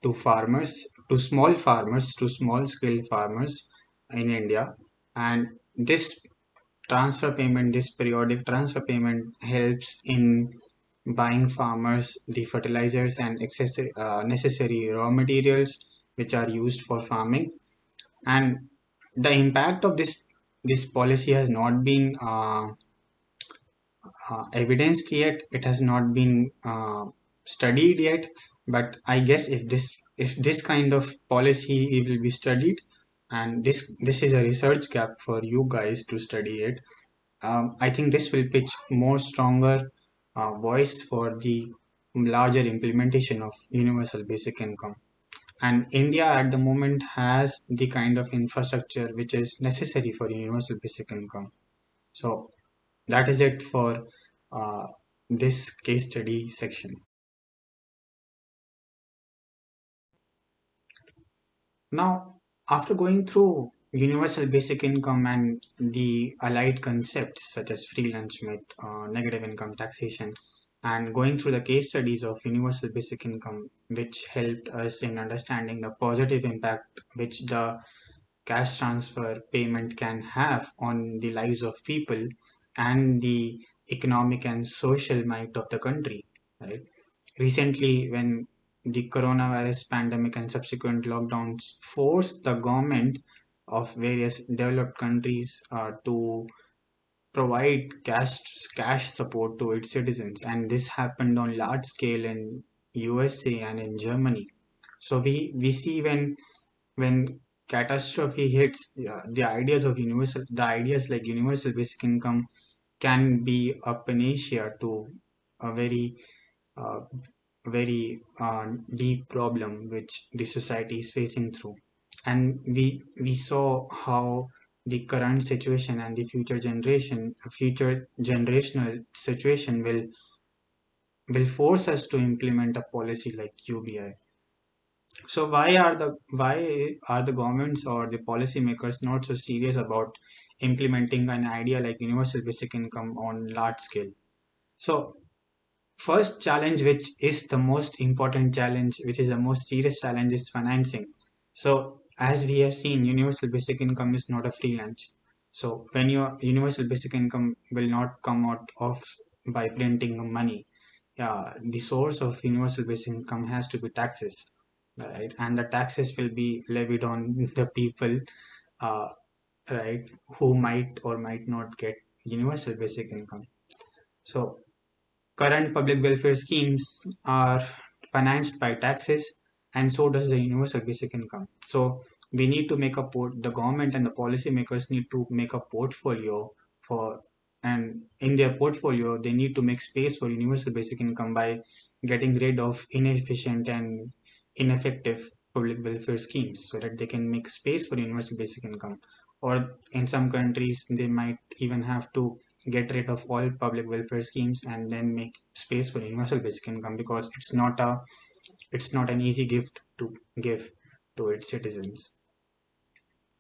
to farmers, to small scale farmers in India. And this this periodic transfer payment helps in buying farmers the fertilizers and necessary raw materials which are used for farming. And the impact of this policy has not been evidenced yet. It has not been studied yet. But I guess if this kind of policy will be studied, and this is a research gap for you guys to study it, I think this will pitch more stronger voice for the larger implementation of universal basic income. And India at the moment has the kind of infrastructure which is necessary for universal basic income. So that is it for uh, this case study section. Now, after going through universal basic income and the allied concepts such as free lunch myth, negative income taxation, and going through the case studies of universal basic income, which helped us in understanding the positive impact which the cash transfer payment can have on the lives of people and the economic and social might of the country, right? Recently, when the coronavirus pandemic and subsequent lockdowns forced the government of various developed countries to provide cash support to its citizens, and this happened on large scale in USA and in Germany. So we see when catastrophe hits, the ideas like universal basic income can be a panacea to a uh, very deep problem which the society is facing through. And we saw how the current situation and the future generational situation will force us to implement a policy like UBI. So why are the governments or the policymakers not so serious about implementing an idea like universal basic income on large scale? So first challenge, which is the most important challenge, which is the most serious challenge, is financing. So as we have seen, universal basic income is not a free lunch. So when your universal basic income will not come out of by printing money, yeah, the source of universal basic income has to be taxes, right? And the taxes will be levied on the people, uh, right, who might or might not get universal basic income. So current public welfare schemes are financed by taxes, and so does the universal basic income. So we need to make the government and the policymakers need to make a portfolio for, and in their portfolio, they need to make space for universal basic income by getting rid of inefficient and ineffective public welfare schemes so that they can make space for universal basic income. Or in some countries, they might even have to get rid of all public welfare schemes and then make space for universal basic income, because it's not an easy gift to give to its citizens.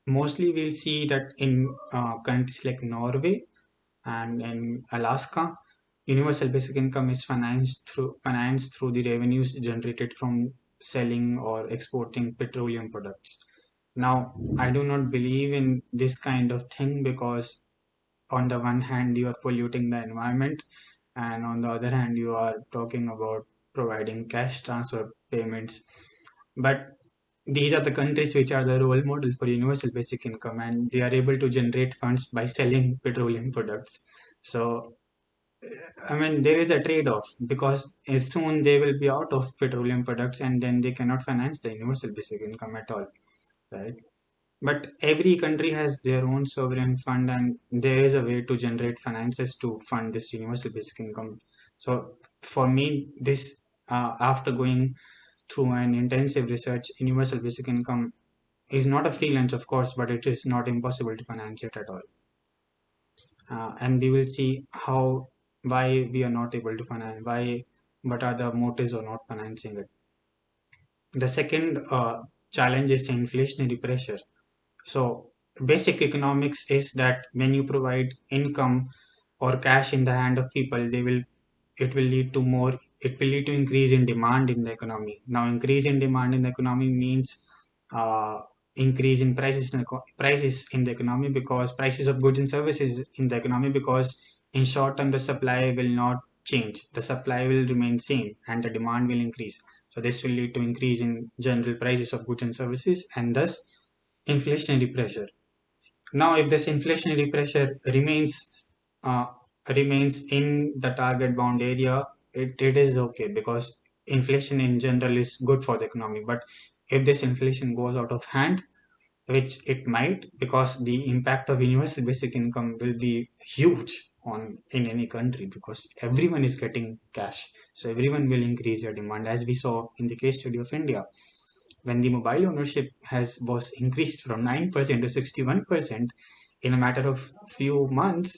Mostly we'll see that in countries like Norway and in Alaska, universal basic income is financed through the revenues generated from selling or exporting petroleum products. Now, I do not believe in this kind of thing, because on the one hand you are polluting the environment, and on the other hand you are talking about providing cash transfer payments. But these are the countries which are the role models for universal basic income, and they are able to generate funds by selling petroleum products. So I mean, there is a trade-off, because as soon they will be out of petroleum products, and then they cannot finance the universal basic income at all, right? But every country has their own sovereign fund, and there is a way to generate finances to fund this universal basic income. So for me, after going through an intensive research, universal basic income is not a free lunch, of course, but it is not impossible to finance it at all. And we will see why we are not able to finance, what are the motives of not financing it. The second challenge is the inflationary pressure. So basic economics is that when you provide income or cash in the hand of people, it will lead to more, it will lead to increase in demand in the economy. Now, increase in demand in the economy means uh, increase in prices in the economy, because prices of goods and services in the economy, because in short term the supply will not change, the supply will remain same and the demand will increase. So this will lead to increase in general prices of goods and services, and thus inflationary pressure. Now, if this inflationary pressure uh, remains in the target bound area, it is okay, because inflation in general is good for the economy. But if this inflation goes out of hand, which it might, because the impact of universal basic income will be huge on in any country, because everyone is getting cash, so everyone will increase their demand, as we saw in the case study of India, when the mobile ownership has was increased from 9% to 61% in a matter of few months.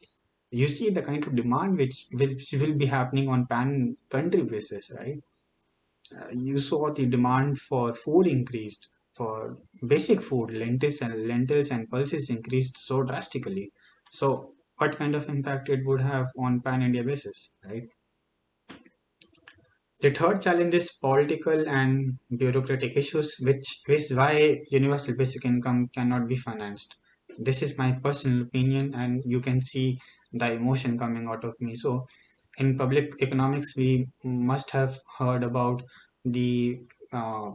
You see the kind of demand which will be happening on pan country basis, right? You saw the demand for food increased, for basic food, lentils and pulses increased so drastically. So what kind of impact it would have on pan India basis, right? The third challenge is political and bureaucratic issues, which is why universal basic income cannot be financed. This is my personal opinion, and you can see the emotion coming out of me. So, in public economics, we must have heard about the uh,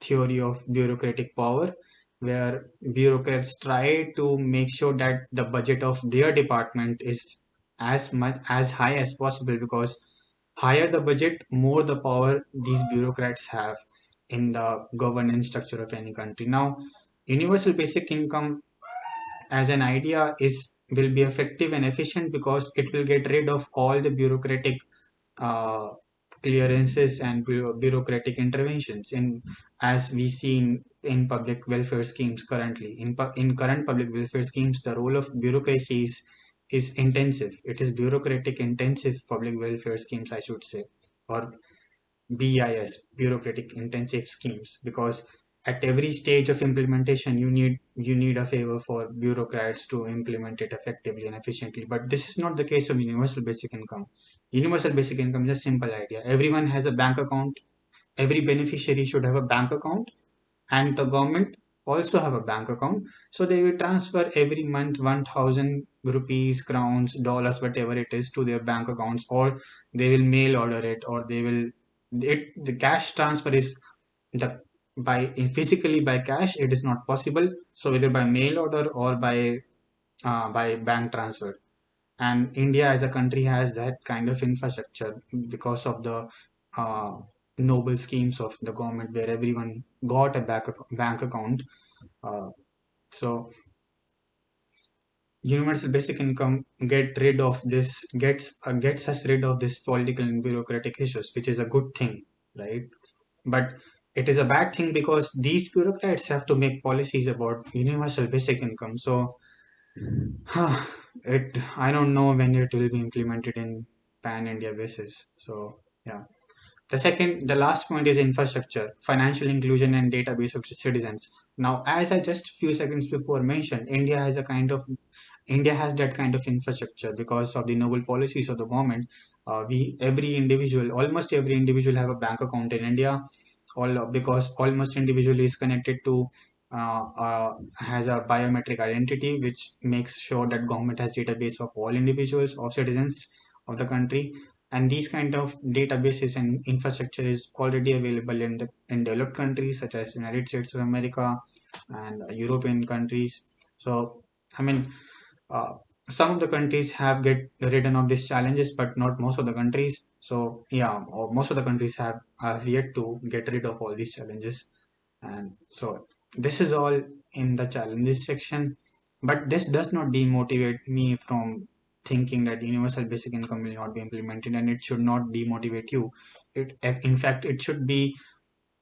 theory of bureaucratic power, where bureaucrats try to make sure that the budget of their department is as high as possible, because higher the budget, more the power these bureaucrats have in the governance structure of any country. Now, universal basic income as an idea is will be effective and efficient, because it will get rid of all the bureaucratic uh, clearances and bureaucratic interventions, in as we see in public welfare schemes currently. In current public welfare schemes, the role of bureaucracy is intensive. It is bureaucratic intensive public welfare schemes, I should say, or BIS, bureaucratic intensive schemes, because at every stage of implementation you need a favor for bureaucrats to implement it effectively and efficiently. But this is not the case of universal basic income. Universal basic income is a simple idea. Everyone has a bank account. Every beneficiary should have a bank account, and the government also have a bank account. So they will transfer every month 1000 rupees, crowns, dollars, whatever it is, to their bank accounts, or they will mail order it, or they will it the cash transfer is the by physically by cash it is not possible, so either by mail order or by bank transfer. And India as a country has that kind of infrastructure because of the uh, noble schemes of the government, where everyone got a bank account. So universal basic income gets us rid of this political and bureaucratic issues, which is a good thing, right? But it is a bad thing, because these bureaucrats have to make policies about universal basic income. So it I don't know when it will be implemented in pan India basis. So yeah. The last point is infrastructure, financial inclusion, and database of citizens. Now, as I just few seconds before mentioned, India has that kind of infrastructure because of the noble policies of the government. Almost every individual have a bank account in India, all because almost individual is connected to has a biometric identity, which makes sure that government has database of all individuals of citizens of the country. And these kind of databases and infrastructure is already available in developed countries such as United States of America and European countries. So I mean, uh, some of the countries have get ridden of these challenges, but not most of the countries. So yeah, or most of the countries have yet to get rid of all these challenges. And so this is all in the challenges section. But this does not demotivate me from thinking that universal basic income will not be implemented, and it should not demotivate you. In fact, it should be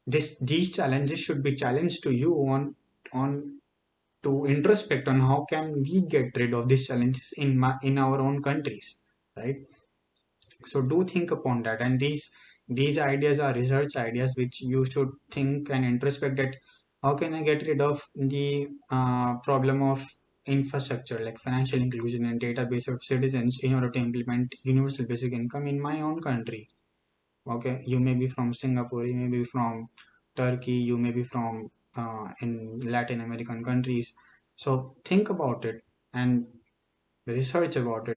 these challenges should be challenged to you on to introspect on how can we get rid of these challenges in our own countries, right? So do think upon that, and these ideas are research ideas which you should think and introspect that How can I get rid of the problem of infrastructure like financial inclusion and database of citizens in order to implement universal basic income in my own country? Okay, you may be from Singapore, you may be from Turkey, you may be from in Latin American countries. So think about it and research about it.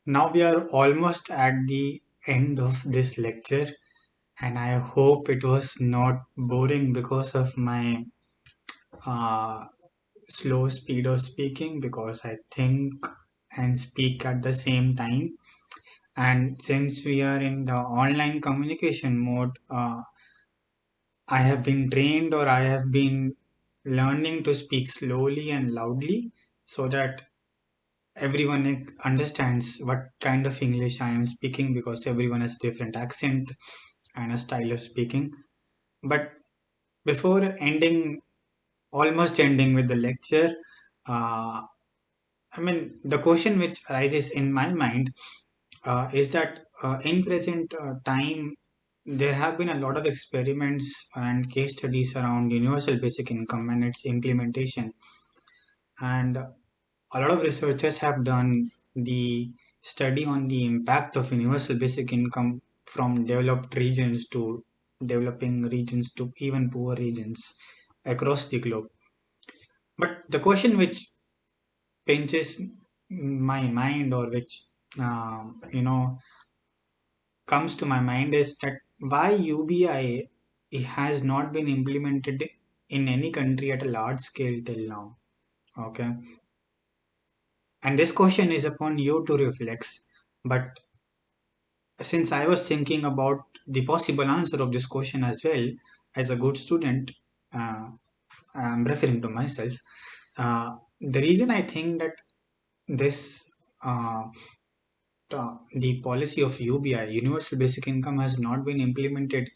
Now we are almost at the end of this lecture, and I hope it was not boring because of my uh, slow speed of speaking, because I think and speak at the same time. And since we are in the online communication mode, I have been trained or I have been learning to speak slowly and loudly so that everyone understands what kind of English I am speaking, because everyone has different accent and a style of speaking. But before ending, almost ending with the lecture, uh, I mean, the question which arises in my mind is that in present time, there have been a lot of experiments and case studies around universal basic income and its implementation. And a lot of researchers have done the study on the impact of universal basic income from developed regions to developing regions to even poor regions across the globe. But the question which pinches my mind, or which comes to my mind, is that why UBI has not been implemented in any country at a large scale till now. Okay, and this question is upon you to reflect. But since I was thinking about the possible answer of this question as well, as a good student, uh, I'm referring to myself. The reason I think that this the policy of UBI, Universal Basic Income, has not been implemented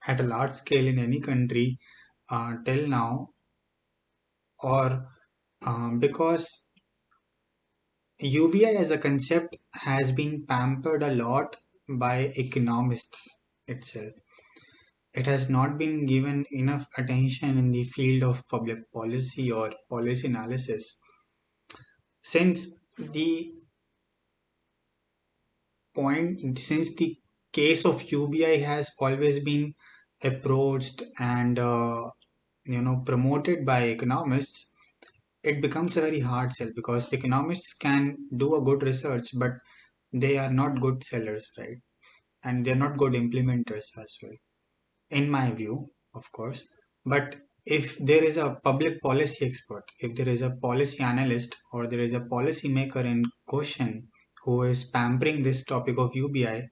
at a large scale in any country till now, or because UBI as a concept has been pampered a lot by economists itself. It has not been given enough attention in the field of public policy or policy analysis. Since the since the case of UBI has always been approached and promoted by economists, it becomes a very hard sell, because economists can do a good research, but they are not good sellers, right? And they're not good implementers as well, in my view, of course. But if there is a public policy expert, if there is a policy analyst, or there is a policy maker in question who is pampering this topic of UBI,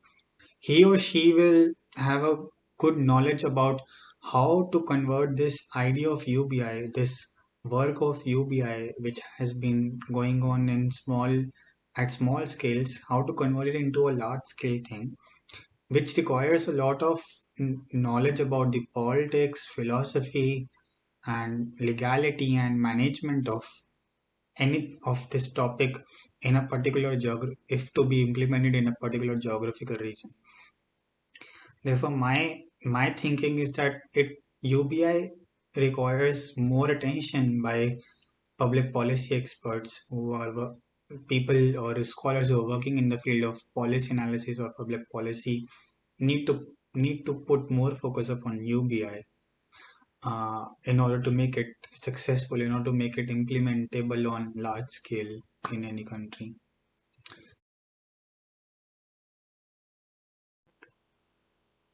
he or she will have a good knowledge about how to convert this idea of UBI, this work of UBI, which has been going on in small scales, how to convert it into a large scale thing, which requires a lot of knowledge about the politics, philosophy, and legality and management of any of this topic in a particular if to be implemented in a particular geographical region. Therefore, my thinking is that it UBI requires more attention by public policy experts who are people or scholars who are working in the field of policy analysis or public policy need to put more focus upon UBI in order to make it successful, in order to make it implementable on large scale in any country.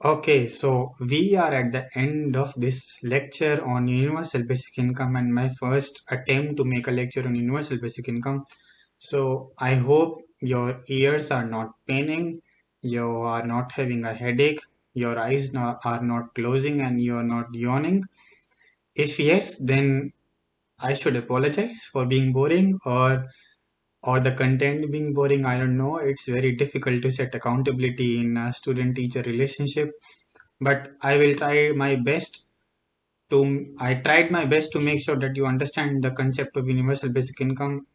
Okay, so we are at the end of this lecture on universal basic income and my first attempt to make a lecture on universal basic income. So I hope your ears are not paining, you are not having a headache, your eyes are not closing, and you are not yawning. If yes, then I should apologize for being boring, or the content being boring. I don't know. It's very difficult to set accountability in a student-teacher relationship, but I will try my best I tried my best to make sure that you understand the concept of universal basic income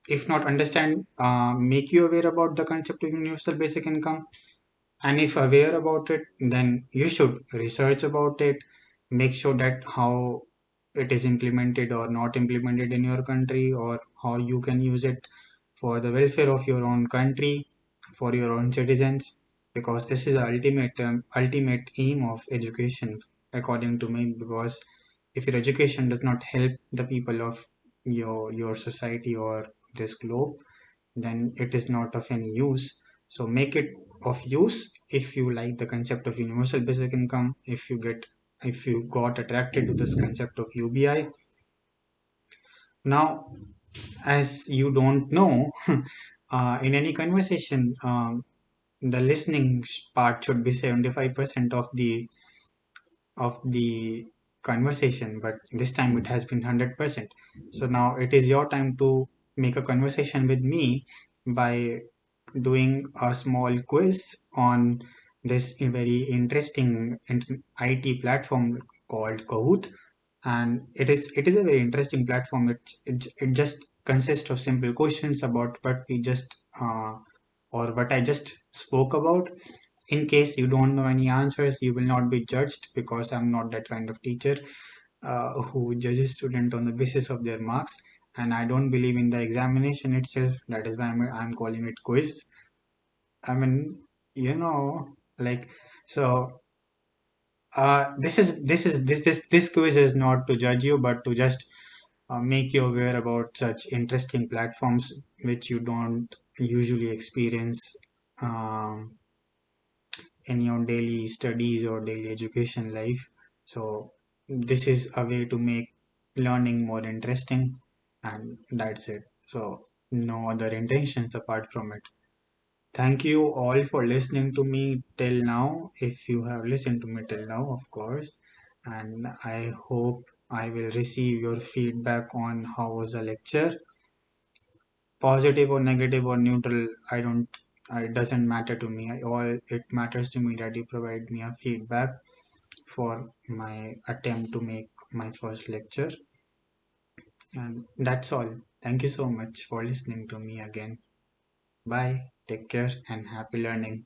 if not understand, make you aware about the concept of universal basic income. And if aware about it, then you should research about it, make sure that how it is implemented or not implemented in your country, or how you can use it for the welfare of your own country, for your own citizens, because this is the ultimate aim of education, according to me. Because if your education does not help the people of your society or this globe, then it is not of any use. So make it of use if you like the concept of universal basic income, if you got attracted to this concept of UBI. Now, as you don't know, in any conversation, the listening part should be 75% of the conversation, but this time it has been 100%. So now it is your time to make a conversation with me by doing a small quiz on this very interesting IT platform called Kahoot. And it is a very interesting platform. It just consists of simple questions about what we just or what I just spoke about. In case you don't know any answers, you will not be judged, because I'm not that kind of teacher who judges student on the basis of their marks. And I don't believe in the examination itself. That is why I'm calling it quiz. I mean, you know, like, so this quiz is not to judge you, but to just make you aware about such interesting platforms which you don't usually experience um, in your daily studies or daily education life. So this is a way to make learning more interesting, and that's it. So no other intentions apart from it. Thank you all for listening to me till now. If you have listened to me till now, of course, and I hope I will receive your feedback on how was the lecture, positive or negative or neutral. I don't. It doesn't matter to me. All it matters to me that you provide me a feedback for my attempt to make my first lecture, and that's all. Thank you so much for listening to me again. Bye. Take care and happy learning.